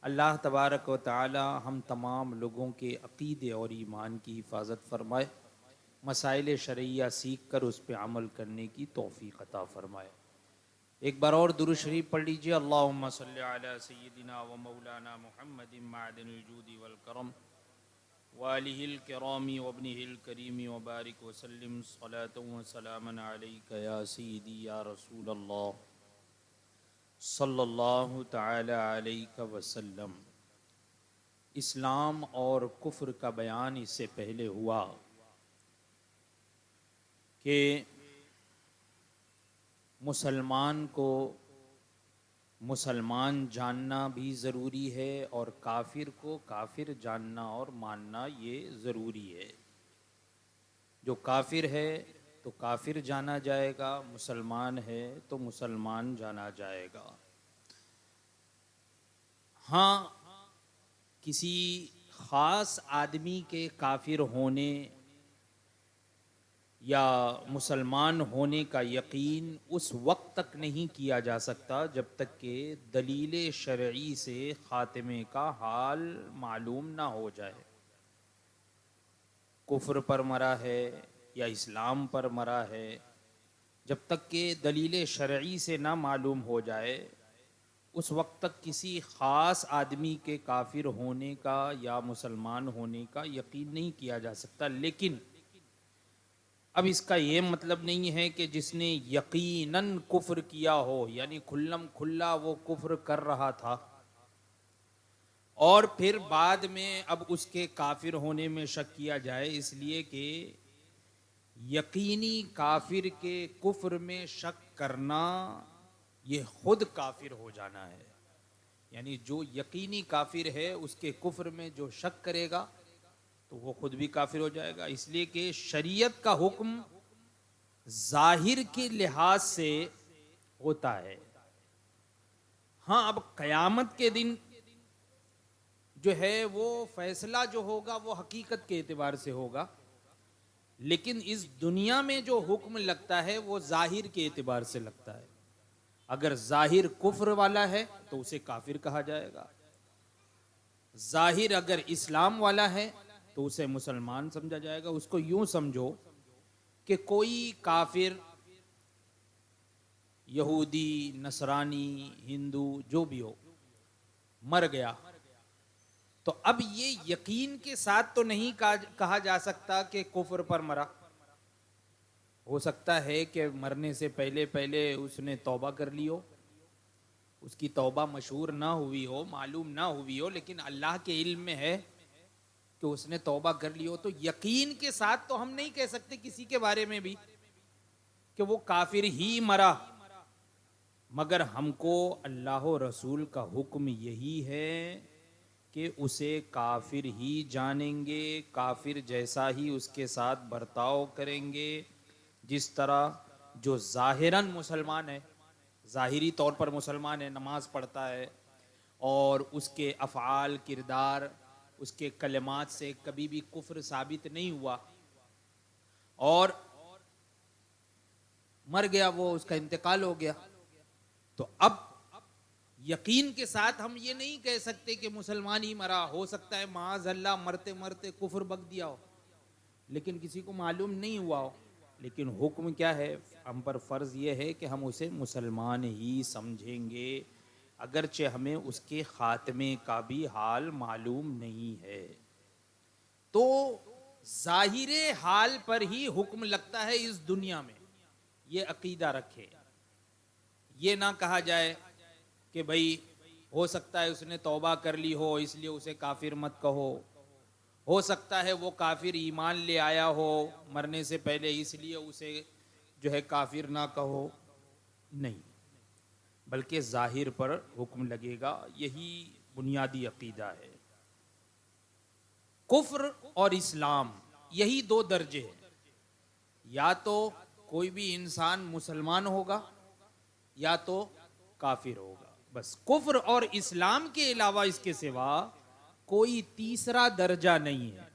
اللہ تبارک و تعالی ہم تمام لوگوں کے عقیدے اور ایمان کی حفاظت فرمائے، مسائل شرعیہ سیکھ کر اس پہ عمل کرنے کی توفیق عطا فرمائے۔ ایک بار اور درود شریف پڑھ لیجئے۔ اللہم صلی علی سیدنا و مولانا محمد معدن الجود والکرم وآلہ الکرام وابنہ الکریم وبارک وسلم صلاۃ و سلاما علیک یا سیدی یا رسول اللہ صلی اللہ تعالی علیہ وسلم۔ اسلام اور کفر کا بیان اس سے پہلے ہوا کہ مسلمان کو مسلمان جاننا بھی ضروری ہے اور کافر کو کافر جاننا اور ماننا یہ ضروری ہے۔ جو کافر ہے تو کافر جانا جائے گا، مسلمان ہے تو مسلمان جانا جائے گا۔ ہاں، کسی خاص آدمی کے کافر ہونے یا مسلمان ہونے کا یقین اس وقت تک نہیں کیا جا سکتا جب تک کہ دلیل شرعی سے خاتمے کا حال معلوم نہ ہو جائے۔ کفر پر مرا ہے یا اسلام پر مرا ہے، جب تک کہ دلیل شرعی سے نہ معلوم ہو جائے اس وقت تک کسی خاص آدمی کے کافر ہونے کا یا مسلمان ہونے کا یقین نہیں کیا جا سکتا۔ لیکن اب اس کا یہ مطلب نہیں ہے کہ جس نے یقیناً کفر کیا ہو، یعنی کھلم کھلا وہ کفر کر رہا تھا اور پھر بعد میں اب اس کے کافر ہونے میں شک کیا جائے، اس لیے کہ یقینی کافر کے کفر میں شک کرنا یہ خود کافر ہو جانا ہے۔ یعنی جو یقینی کافر ہے اس کے کفر میں جو شک کرے گا تو وہ خود بھی کافر ہو جائے گا، اس لیے کہ شریعت کا حکم ظاہر کے لحاظ سے ہوتا ہے۔ ہاں، اب قیامت کے دن جو ہے وہ فیصلہ جو ہوگا وہ حقیقت کے اعتبار سے ہوگا، لیکن اس دنیا میں جو حکم لگتا ہے وہ ظاہر کے اعتبار سے لگتا ہے۔ اگر ظاہر کفر والا ہے تو اسے کافر کہا جائے گا، ظاہر اگر اسلام والا ہے تو اسے مسلمان سمجھا جائے گا۔ اس کو یوں سمجھو کہ کوئی کافر، یہودی، نصرانی، ہندو جو بھی ہو، مر گیا تو اب یہ یقین کے ساتھ تو نہیں کہا جا سکتا کہ کفر پر مرا۔ ہو سکتا ہے کہ مرنے سے پہلے پہلے اس نے توبہ کر لی ہو، اس کی توبہ مشہور نہ ہوئی ہو، معلوم نہ ہوئی ہو، لیکن اللہ کے علم میں ہے کہ اس نے توبہ کر لی ہو، تو یقین کے ساتھ تو ہم نہیں کہہ سکتے کسی کے بارے میں بھی کہ وہ کافر ہی مرا، مگر ہم کو اللہ و رسول کا حکم یہی ہے کہ اسے کافر ہی جانیں گے، کافر جیسا ہی اس کے ساتھ برتاؤ کریں گے، جس طرح جو ظاہراً مسلمان ہے، ظاہری طور پر مسلمان ہے، نماز پڑھتا ہے اور اس کے افعال، کردار، اس کے کلمات سے کبھی بھی کفر ثابت نہیں ہوا اور مر گیا، وہ اس کا انتقال ہو گیا، تو اب یقین کے ساتھ ہم یہ نہیں کہہ سکتے کہ مسلمان ہی مرا۔ ہو سکتا ہے معاذ اللہ مرتے مرتے کفر بک دیا ہو لیکن کسی کو معلوم نہیں ہوا ہو، لیکن حکم کیا ہے؟ ہم پر فرض یہ ہے کہ ہم اسے مسلمان ہی سمجھیں گے، اگرچہ ہمیں اس کے خاتمے کا بھی حال معلوم نہیں ہے۔ تو ظاہر حال پر ہی حکم لگتا ہے اس دنیا میں، یہ عقیدہ رکھے۔ یہ نہ کہا جائے کہ بھئی ہو سکتا ہے اس نے توبہ کر لی ہو اس لیے اسے کافر مت کہو، ہو سکتا ہے وہ کافر ایمان لے آیا ہو مرنے سے پہلے اس لیے اسے جو ہے کافر نہ کہو، نہیں، بلکہ ظاہر پر حکم لگے گا، یہی بنیادی عقیدہ ہے۔ کفر اور اسلام یہی دو درجے ہیں، یا تو کوئی بھی انسان مسلمان ہوگا یا تو کافر ہوگا، بس کفر اور اسلام کے علاوہ اس کے سوا کوئی تیسرا درجہ نہیں ہے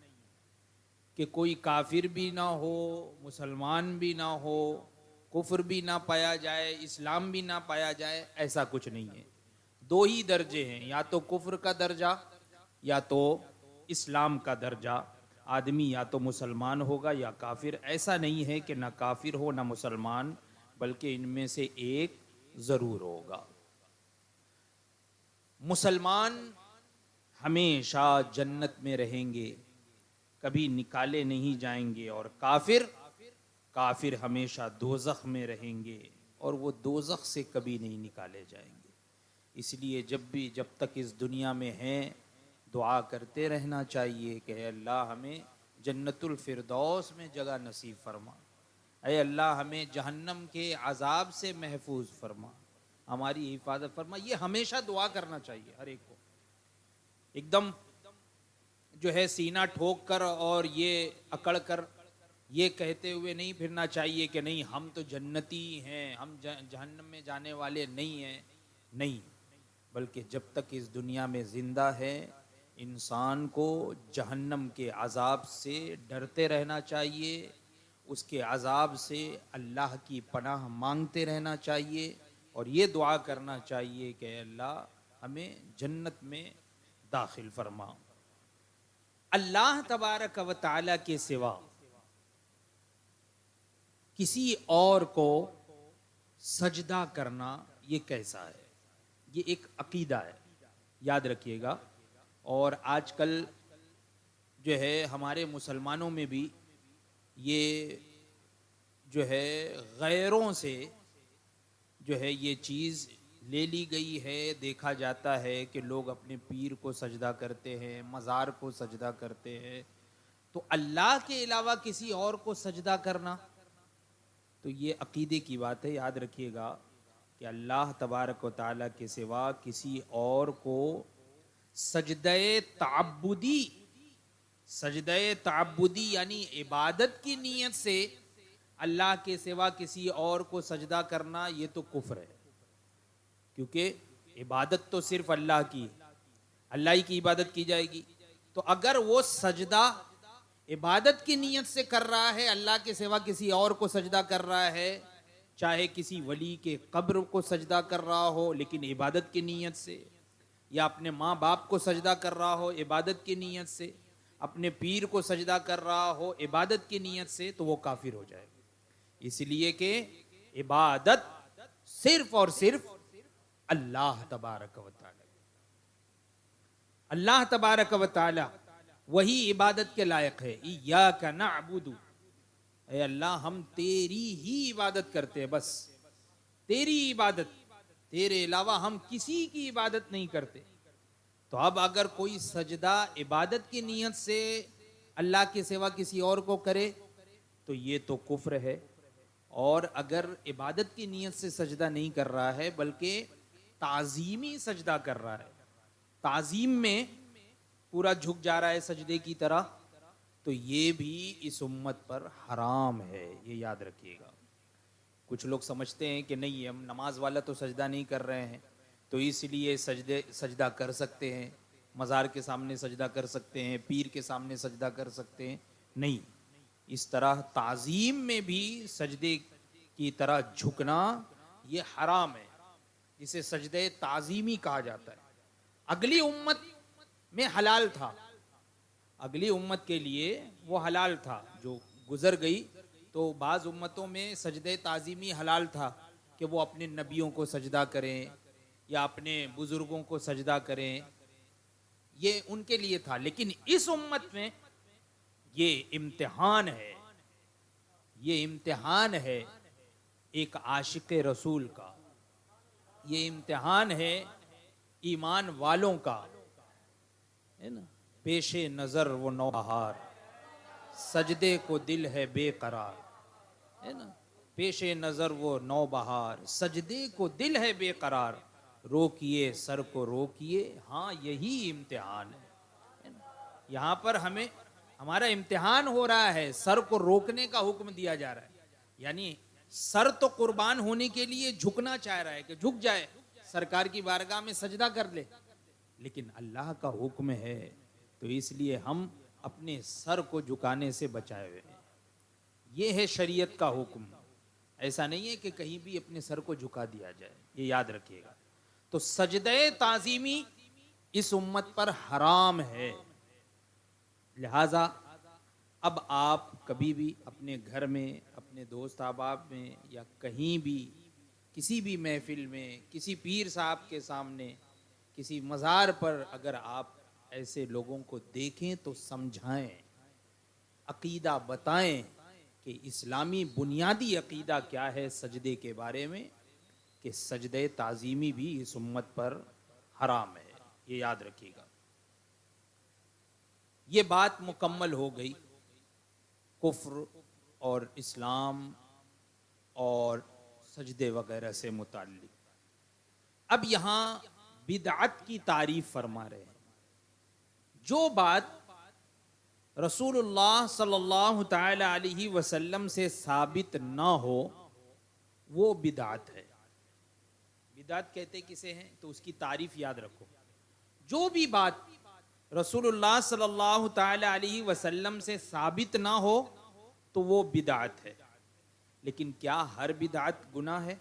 کہ کوئی کافر بھی نہ ہو، مسلمان بھی نہ ہو، کفر بھی نہ پایا جائے، اسلام بھی نہ پایا جائے، ایسا کچھ نہیں ہے۔ دو ہی درجے ہیں، یا تو کفر کا درجہ یا تو اسلام کا درجہ. آدمی یا تو مسلمان ہوگا یا کافر. ایسا نہیں ہے کہ نہ کافر ہو نہ مسلمان، بلکہ ان میں سے ایک ضرور ہوگا. مسلمان ہمیشہ جنت میں رہیں گے، کبھی نکالے نہیں جائیں گے، اور کافر ہمیشہ دوزخ میں رہیں گے اور وہ دوزخ سے کبھی نہیں نکالے جائیں گے. اس لیے جب تک اس دنیا میں ہیں دعا کرتے رہنا چاہیے کہ اے اللہ ہمیں جنت الفردوس میں جگہ نصیب فرما، اے اللہ ہمیں جہنم کے عذاب سے محفوظ فرما، ہماری حفاظت فرما. یہ ہمیشہ دعا کرنا چاہیے ہر ایک کو. ایک دم جو ہے سینہ ٹھوک کر اور یہ اکڑ کر یہ کہتے ہوئے نہیں پھرنا چاہیے کہ نہیں ہم تو جنتی ہیں، ہم جہنم میں جانے والے نہیں ہیں. نہیں، بلکہ جب تک اس دنیا میں زندہ ہے انسان کو جہنم کے عذاب سے ڈرتے رہنا چاہیے، اس کے عذاب سے اللہ کی پناہ مانگتے رہنا چاہیے، اور یہ دعا کرنا چاہیے کہ اے اللہ ہمیں جنت میں داخل فرما. اللہ تبارک و تعالی کے سوا کسی اور کو سجدہ کرنا یہ کیسا ہے؟ یہ ایک عقیدہ ہے، یاد رکھیے گا. اور آج کل جو ہے ہمارے مسلمانوں میں بھی یہ جو ہے غیروں سے جو ہے یہ چیز لے لی گئی ہے. دیکھا جاتا ہے کہ لوگ اپنے پیر کو سجدہ کرتے ہیں، مزار کو سجدہ کرتے ہیں. تو اللہ کے علاوہ کسی اور کو سجدہ کرنا تو یہ عقیدے کی بات ہے. یاد رکھیے گا کہ اللہ تبارک و تعالی کے سوا کسی اور کو سجدہ تعبدی یعنی عبادت کی نیت سے اللہ کے سوا کسی اور کو سجدہ کرنا یہ تو کفر ہے. کیونکہ عبادت تو صرف اللہ کی، اللہ ہی کی عبادت کی جائے گی. تو اگر وہ سجدہ عبادت کی نیت سے کر رہا ہے، اللہ کے سوا کسی اور کو سجدہ کر رہا ہے، چاہے کسی ولی کے قبر کو سجدہ کر رہا ہو لیکن عبادت کی نیت سے، یا اپنے ماں باپ کو سجدہ کر رہا ہو عبادت کی نیت سے، اپنے پیر کو سجدہ کر رہا ہو عبادت کی نیت سے، تو وہ کافر ہو جائے گا. اس لیے کہ عبادت صرف اور صرف اللہ تبارک و تعالی، اللہ تبارک و تعالی وہی عبادت کے لائق ہے. ایاک نعبد، اے اللہ ہم تیری ہی عبادت کرتے ہیں، بس تیری عبادت، تیرے علاوہ ہم کسی کی عبادت نہیں کرتے. تو اب اگر کوئی سجدہ عبادت کی نیت سے اللہ کے سوا کسی اور کو کرے تو یہ تو کفر ہے. اور اگر عبادت کی نیت سے سجدہ نہیں کر رہا ہے بلکہ تعظیمی سجدہ کر رہا ہے، تعظیم میں پورا جھک جا رہا ہے سجدے کی طرح، تو یہ بھی اس امت پر حرام ہے. یہ یاد رکھیے گا. کچھ لوگ سمجھتے ہیں کہ نہیں ہم نماز والا تو سجدہ نہیں کر رہے ہیں تو اس لیے سجدہ کر سکتے ہیں، مزار کے سامنے سجدہ کر سکتے ہیں، پیر کے سامنے سجدہ کر سکتے ہیں. نہیں، اس طرح تعظیم میں بھی سجدے کی طرح جھکنا یہ حرام ہے، جسے سجدہ تعظیمی کہا جاتا ہے. اگلی امت میں حلال تھا، اگلی امت کے لیے وہ حلال تھا جو گزر گئی. تو بعض امتوں میں سجدہ تعظیمی حلال تھا کہ وہ اپنے نبیوں کو سجدہ کریں یا اپنے بزرگوں کو سجدہ کریں، یہ ان کے لیے تھا. لیکن اس امت میں یہ امتحان ہے، یہ امتحان ہے ایک عاشق رسول کا، یہ امتحان ہے ایمان والوں کا، ہے نا. پیش نظر وہ نوبہار، سجدے کو دل ہے بے قرار، ہے نا. پیش نظر وہ نوبہار، سجدے کو دل ہے بے قرار، روکیے سر کو روکیے، ہاں یہی امتحان ہے. یہاں پر ہمیں ہمارا امتحان ہو رہا ہے، سر کو روکنے کا حکم دیا جا رہا ہے. یعنی سر تو قربان ہونے کے لیے جھکنا چاہ رہا ہے کہ جھک جائے، سرکار کی بارگاہ میں سجدہ کر لے، لیکن اللہ کا حکم ہے تو اس لیے ہم اپنے سر کو جھکانے سے بچائے ہوئے ہیں. یہ ہے شریعت کا حکم. ایسا نہیں ہے کہ کہیں بھی اپنے سر کو جھکا دیا جائے، یہ یاد رکھیے گا. تو سجدہ تعظیمی اس امت پر حرام ہے. لہذا اب آپ کبھی بھی اپنے گھر میں، اپنے دوست احباب میں، یا کہیں بھی کسی بھی محفل میں، کسی پیر صاحب کے سامنے، کسی مزار پر اگر آپ ایسے لوگوں کو دیکھیں تو سمجھائیں، عقیدہ بتائیں کہ اسلامی بنیادی عقیدہ کیا ہے سجدے کے بارے میں، کہ سجدہ تعظیمی بھی اس امت پر حرام ہے. یہ یاد رکھیے گا. یہ بات مکمل ہو گئی کفر اور اسلام اور سجدے وغیرہ سے متعلق. اب یہاں بدعت کی تعریف فرما رہے ہیں. جو بات رسول اللہ صلی اللہ تعالی علیہ وسلم سے ثابت نہ ہو وہ بدعت ہے. بدعت کہتے کسے ہیں تو اس کی تعریف یاد رکھو. جو بھی بات رسول اللہ صلی اللہ تعالی علیہ وسلم سے ثابت نہ ہو تو وہ بدعت ہے. لیکن کیا ہر بدعت گناہ ہے؟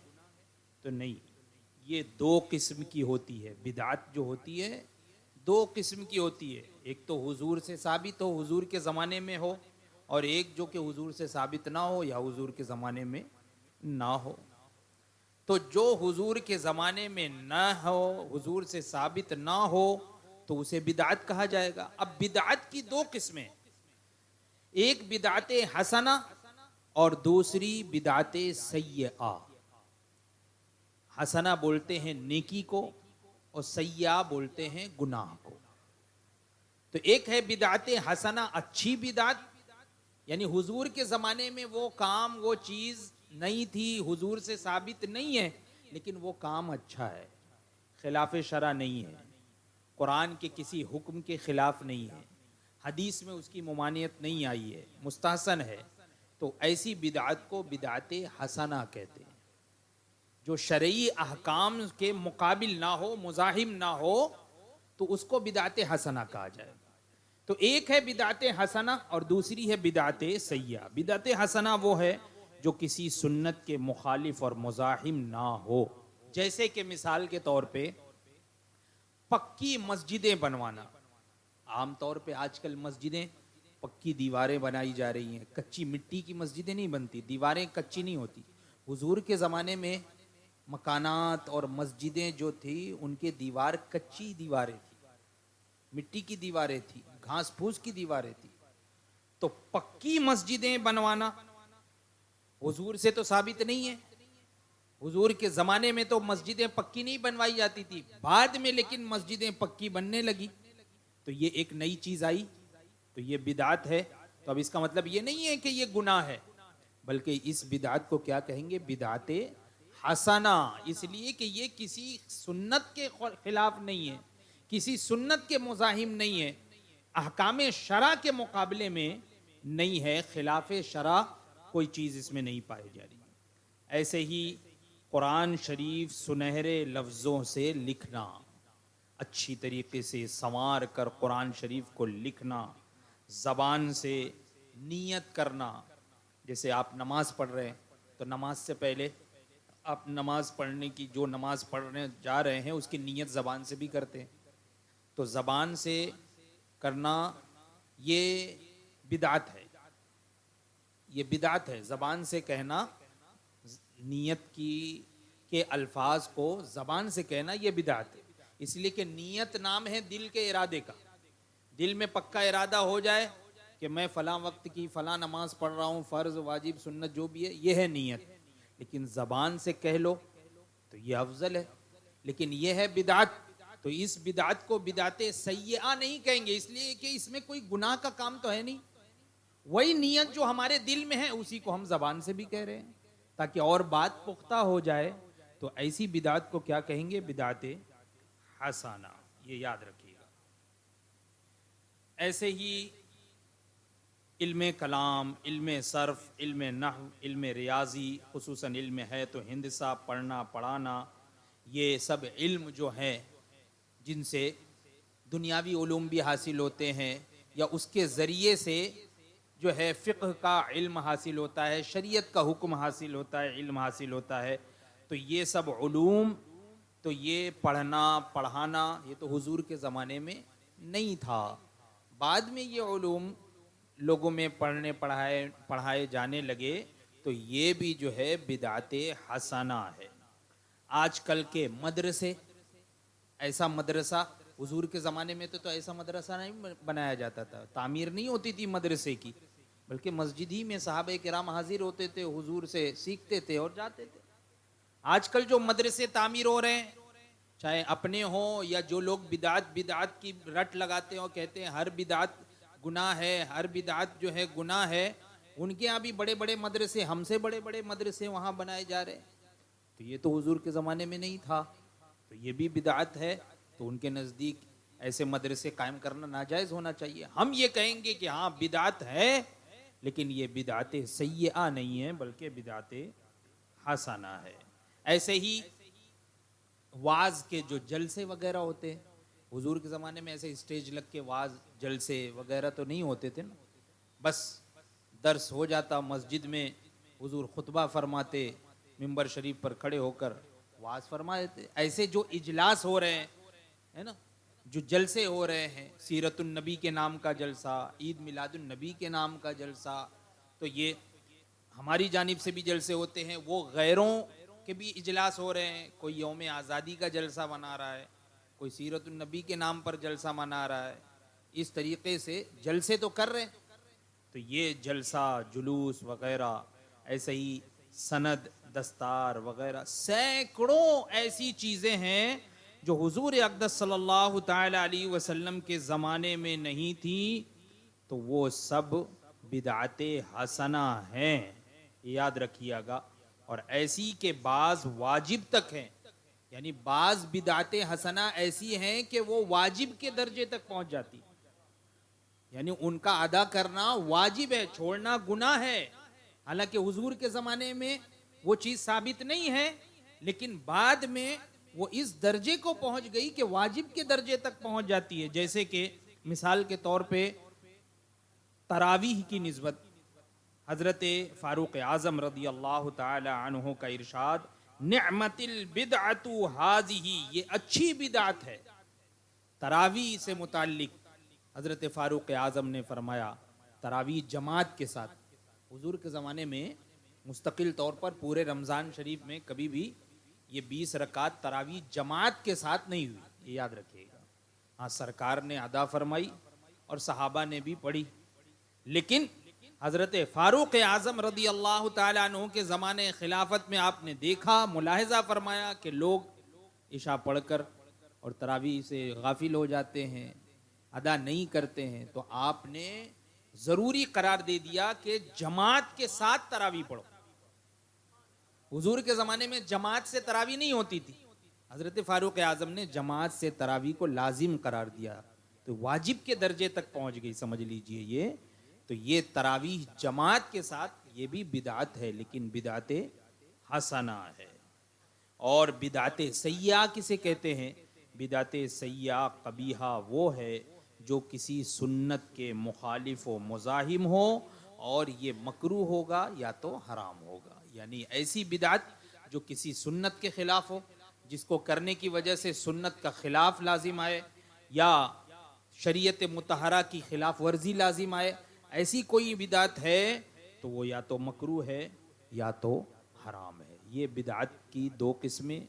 تو نہیں. یہ دو قسم کی ہوتی ہے. بدعت جو ہوتی ہے دو قسم کی ہوتی ہے. ایک تو حضور سے ثابت ہو، حضور کے زمانے میں ہو، اور ایک جو کہ حضور سے ثابت نہ ہو یا حضور کے زمانے میں نہ ہو. تو جو حضور کے زمانے میں نہ ہو، حضور سے ثابت نہ ہو، تو اسے بدعت کہا جائے گا. اب بدعت کی دو قسمیں، ایک بدعت حسنہ اور دوسری بدعت سیئہ. حسنہ بولتے ہیں نیکی کو اور سیئہ بولتے ہیں گناہ کو. تو ایک ہے بدعت حسنہ، اچھی بدعت، یعنی حضور کے زمانے میں وہ کام، وہ چیز نہیں تھی، حضور سے ثابت نہیں ہے، لیکن وہ کام اچھا ہے، خلاف شرع نہیں ہے، قرآن کے کسی حکم کے خلاف نہیں ہے، حدیث میں اس کی ممانعت نہیں آئی ہے، مستحسن ہے. تو ایسی بدعت کو بدعت حسنہ کہتے ہیں. جو شرعی احکام کے مقابل نہ ہو، مزاحم نہ ہو، تو اس کو بدعت حسنہ کہا جائے گا. تو ایک ہے بدعت حسنہ اور دوسری ہے بدعت سیئہ. بدعت حسنہ وہ ہے جو کسی سنت کے مخالف اور مزاحم نہ ہو. جیسے کہ مثال کے طور پہ پکی مسجدیں بنوانا. عام طور پہ آج کل مسجدیں پکی دیواریں بنائی جا رہی ہیں، کچی مٹی کی مسجدیں نہیں بنتی، دیواریں کچی نہیں ہوتی. حضور کے زمانے میں مکانات اور مسجدیں جو تھی ان کے دیوار کچی دیواریں تھی، مٹی کی دیواریں تھی، گھاس پھوس کی دیواریں تھی. تو پکی مسجدیں بنوانا حضور سے تو ثابت نہیں ہے. حضور کے زمانے میں تو مسجدیں پکی نہیں بنوائی جاتی تھی، بعد میں لیکن مسجدیں پکی بننے لگی. تو یہ ایک نئی چیز آئی تو یہ بدعت ہے. تو اب اس کا مطلب یہ نہیں ہے کہ یہ گناہ ہے، بلکہ اس بدعت کو کیا کہیں گے؟ بدعت حسنہ. اس لیے کہ یہ کسی سنت کے خلاف نہیں ہے، کسی سنت کے مزاحم نہیں ہے، احکام شرع کے مقابلے میں نہیں ہے، خلاف شرع کوئی چیز اس میں نہیں پائی جا رہی. ایسے ہی قرآن شریف سنہرے لفظوں سے لکھنا، اچھی طریقے سے سنوار کر قرآن شریف کو لکھنا، زبان سے نیت کرنا. جیسے آپ نماز پڑھ رہے ہیں تو نماز سے پہلے آپ نماز پڑھنے کی، جو نماز پڑھنے جا رہے ہیں اس کی نیت زبان سے بھی کرتے ہیں. تو زبان سے کرنا یہ بدعت ہے، یہ بدعت ہے. زبان سے کہنا، نیت کی کے الفاظ کو زبان سے کہنا یہ بدعت ہے. اس لیے کہ نیت نام ہے دل کے ارادے کا. دل میں پکا ارادہ ہو جائے کہ میں فلاں وقت کی فلاں نماز پڑھ رہا ہوں، فرض واجب سنت جو بھی ہے، یہ ہے نیت. لیکن زبان سے کہہ لو تو یہ افضل ہے. لیکن یہ ہے بدعت. تو اس بدعت کو بدعت سیئہ نہیں کہیں گے، اس لیے کہ اس میں کوئی گناہ کا کام تو ہے نہیں. وہی نیت جو ہمارے دل میں ہے اسی کو ہم زبان سے بھی کہہ رہے ہیں تاکہ اور بات پختہ ہو جائے. تو ایسی بدعت کو کیا کہیں گے؟ بدعت حسنہ. یہ یاد رکھیے گا. ایسے ہی علم کلام، علم صرف، علم نحو، علم ریاضی، خصوصاً علم ہے تو ہندسہ، پڑھنا پڑھانا، یہ سب علم جو ہیں جن سے دنیاوی علوم بھی حاصل ہوتے ہیں، یا اس کے ذریعے سے جو ہے فقہ کا علم حاصل ہوتا ہے، شریعت کا حکم حاصل ہوتا ہے، علم حاصل ہوتا ہے. تو یہ سب علوم تو یہ پڑھنا پڑھانا یہ تو حضور کے زمانے میں نہیں تھا. بعد میں یہ علوم لوگوں میں پڑھائے جانے لگے تو یہ بھی جو ہے بدعت حسنہ ہے. آج کل کے مدرسے، ایسا مدرسہ حضور کے زمانے میں تو ایسا مدرسہ نہیں بنایا جاتا تھا، تعمیر نہیں ہوتی تھی مدرسے کی، بلکہ مسجد ہی میں صحابہ کرام حاضر ہوتے تھے، حضور سے سیکھتے تھے اور جاتے تھے. آج کل جو مدرسے تعمیر ہو رہے ہیں، چاہے اپنے ہوں یا جو لوگ بدعت کی رٹ لگاتے ہوں، کہتے ہیں ہر بدعت گناہ ہے، ہر بدعت جو ہے گناہ ہے، ان کے یہاں بھی بڑے بڑے مدرسے، ہم سے بڑے بڑے مدرسے وہاں بنائے جا رہے ہیں. تو یہ تو حضور کے زمانے میں نہیں تھا، تو یہ بھی بدعت ہے. تو ان کے نزدیک ایسے مدرسے قائم کرنا ناجائز ہونا چاہیے. ہم یہ کہیں گے کہ ہاں بدعت ہے، لیکن یہ بدعت سیئہ نہیں ہے بلکہ بدعت حسنہ ہے. ایسے ہی واعظ کے جو جلسے وغیرہ ہوتے ہیں، حضور کے زمانے میں ایسے اسٹیج لگ کے واعظ جلسے وغیرہ تو نہیں ہوتے تھے نا، بس درس ہو جاتا مسجد میں، حضور خطبہ فرماتے، ممبر شریف پر کھڑے ہو کر واعظ فرما دیتے. ایسے جو اجلاس ہو رہے ہیں ہے نا، جو جلسے ہو رہے ہیں، سیرت النبی کے نام کا جلسہ، عید میلاد النبی کے نام کا جلسہ، تو یہ ہماری جانب سے بھی جلسے ہوتے ہیں، وہ غیروں کے بھی اجلاس ہو رہے ہیں. کوئی یوم آزادی کا جلسہ منا رہا ہے، کوئی سیرت النبی کے نام پر جلسہ منا رہا ہے. اس طریقے سے جلسے تو کر رہے ہیں. تو یہ جلسہ جلوس وغیرہ، ایسے ہی سند دستار وغیرہ، سینکڑوں ایسی چیزیں ہیں جو حضور اقدس صلی اللہ تعالی علیہ وسلم کے زمانے میں نہیں تھی، تو وہ سب بدعت حسنہ ہیں، یاد رکھیے گا. اور ایسی کہ بعض واجب تک ہیں، یعنی بعض بدعت حسنہ ایسی ہیں کہ وہ واجب کے درجے تک پہنچ جاتی، یعنی ان کا ادا کرنا واجب ہے، چھوڑنا گناہ ہے. حالانکہ حضور کے زمانے میں وہ چیز ثابت نہیں ہے، لیکن بعد میں وہ اس درجے کو پہنچ گئی کہ واجب کے درجے تک پہنچ جاتی ہے. جیسے کہ مثال کے طور پہ تراویح کی نسبت حضرت فاروق اعظم رضی اللہ تعالی عنہ کا ارشاد، نعمت البدعۃ ھذہ، یہ اچھی بدعت ہے. تراویح سے متعلق حضرت فاروق اعظم نے فرمایا، تراویح جماعت کے ساتھ. حضور کے زمانے میں مستقل طور پر پورے رمضان شریف میں کبھی بھی یہ 20 رکعت تراویح جماعت کے ساتھ نہیں ہوئی، یہ یاد رکھیے گا. ہاں سرکار نے ادا فرمائی اور صحابہ نے بھی پڑھی، لیکن حضرت فاروق اعظم رضی اللہ تعالیٰ عنہ کے زمانے خلافت میں آپ نے دیکھا، ملاحظہ فرمایا کہ لوگ عشاء پڑھ کر اور تراویح سے غافل ہو جاتے ہیں، ادا نہیں کرتے ہیں. تو آپ نے ضروری قرار دے دیا کہ جماعت کے ساتھ تراویح پڑھو. حضور کے زمانے میں جماعت سے تراویح نہیں ہوتی تھی، حضرت فاروق اعظم نے جماعت سے تراویح کو لازم قرار دیا، تو واجب کے درجے تک پہنچ گئی، سمجھ لیجئے. یہ تو یہ تراویح جماعت کے ساتھ یہ بھی بدعت ہے، لیکن بدعت حسنہ ہے. اور بدعت سیئہ کسے کہتے ہیں؟ بدعت سیئہ قبیحہ وہ ہے جو کسی سنت کے مخالف و مزاحم ہو، اور یہ مکروہ ہوگا یا تو حرام ہوگا. یعنی ایسی بدعت جو کسی سنت کے خلاف ہو، جس کو کرنے کی وجہ سے سنت کا خلاف لازم آئے یا شریعت مطہرہ کی خلاف ورزی لازم آئے، ایسی کوئی بدعت ہے تو وہ یا تو مکروہ ہے یا تو حرام ہے. یہ بدعت کی 2 قسمیں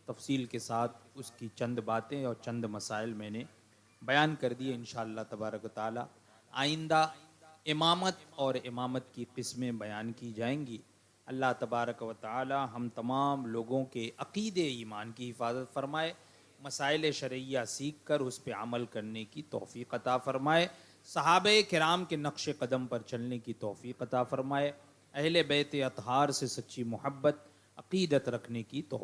تفصیل کے ساتھ اس کی چند باتیں اور چند مسائل میں نے بیان کر دیے. انشاءاللہ تبارک و تعالی آئندہ امامت اور امامت کی قسمیں بیان کی جائیں گی. اللہ تبارک و تعالی ہم تمام لوگوں کے عقیدے ایمان کی حفاظت فرمائے، مسائل شرعیہ سیکھ کر اس پہ عمل کرنے کی توفیق عطا فرمائے، صحابہ کرام کے نقش قدم پر چلنے کی توفیق عطا فرمائے، اہل بیت اطہار سے سچی محبت عقیدت رکھنے کی توفیق